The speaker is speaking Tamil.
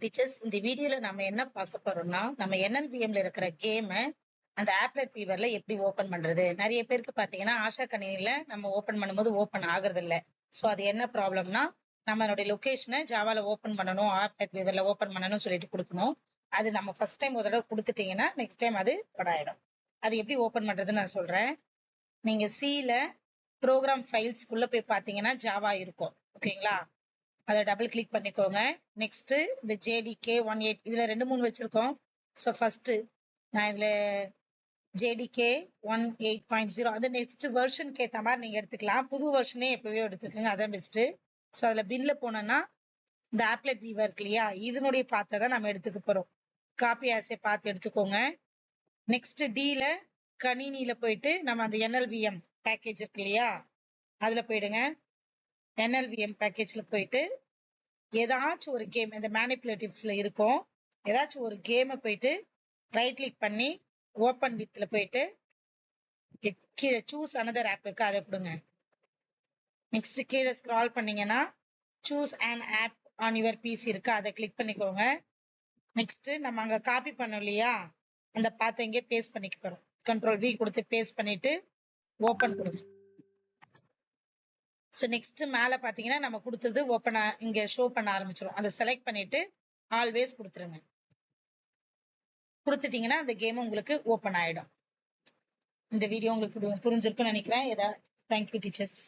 டீச்சர்ஸ் இந்த வீடியோல நம்ம என்ன பார்க்க போறோம்னா நம்ம NLVMல இருக்கிற கேமை அந்த ஆப்லெட் வீவர்ல எப்படி ஓபன் பண்றது. நிறைய பேருக்கு பாத்தீங்கன்னா ஆஷா கணினில நம்ம ஓபன் பண்ணும்போது ஓபன் ஆகுறது இல்ல. ஸோ அது என்ன ப்ராப்ளம்னா நம்மளுடைய லொகேஷனை ஜாவால ஓபன் பண்ணணும், ஆப்லெட் வீவர்ல ஓபன் பண்ணணும்னு சொல்லிட்டு கொடுக்கணும். அது நம்ம ஃபர்ஸ்ட் டைம் ஒரு தடவை கொடுத்துட்டீங்கன்னா நெக்ஸ்ட் டைம் அது ஆயிடும். அது எப்படி ஓபன் பண்றதுன்னு நான் சொல்றேன். நீங்க சில ப்ரோக்ராம் ஃபைல்ஸ் உள்ள போய் பாத்தீங்கன்னா ஜாவா இருக்கும், ஓகேங்களா? அதை டபுள் கிளிக் பண்ணிக்கோங்க. நெக்ஸ்ட் இந்த JDK18 இதுல 2 3 வச்சிருக்கோம். ஸோ ஃபர்ஸ்ட் நான் இதுல JDK18.0 அது நெக்ஸ்ட் வெர்ஷனுக்கு ஏற்ற மாதிரி நீங்க எடுத்துக்கலாம். புது வெர்ஷனே எப்பவே எடுத்துக்கோங்க, அதான் பெஸ்ட். ஸோ அதுல பின்ல போனோம்னா இந்த ஆப்லெட் வீவர் இருக்கு இல்லையா, இதனுடைய பாத்தை தான் நம்ம எடுத்துக்க போறோம். காப்பி ஆசை பார்த்து எடுத்துக்கோங்க. நெக்ஸ்ட் டில கணினியில போயிட்டு நம்ம அந்த NLVM பேக்கேஜ் இருக்கு இல்லையா, அதுல போயிடுங்க. NLVM பேக்கேஜ்ல போயிட்டு ஏதாச்சும் ஒரு கேம் இந்த மேனிபுலேட்டிவ்ஸ்ல இருக்கும், ஏதாச்சும் ஒரு கேமை போயிட்டு ரைட் கிளிக் பண்ணி ஓப்பன் வித்ல போயிட்டு கீழே சூஸ் அனதர் ஆப் இருக்கு, அதை கொடுங்க. நெக்ஸ்ட் கீழே ஸ்க்ரால் பண்ணீங்கன்னா choose an app on your PC இருக்கு, அதை கிளிக் பண்ணிக்கோங்க. நெக்ஸ்ட் நம்ம அங்க காப்பி பண்ணோம் இல்லையா, அந்த பாத்தை இங்கே பேஸ்ட் பண்ணிக்க போறோம். Ctrl+V கொடுத்து பேஸ்ட் பண்ணிட்டு ஓப்பன் கொடுங்க. ஸோ நெக்ஸ்ட் மேல பாத்தீங்கன்னா நம்ம கொடுத்தது ஓப்பன் இங்க ஷோ பண்ண ஆரம்பிச்சிடும். அதை செலக்ட் பண்ணிட்டு ஆல்வேஸ் கொடுத்துருங்க. கொடுத்துட்டீங்கன்னா அந்த கேம் உங்களுக்கு ஓப்பன் ஆயிடும். இந்த வீடியோ உங்களுக்கு புரிஞ்சிருக்குன்னு நினைக்கிறேன். Thank you teachers.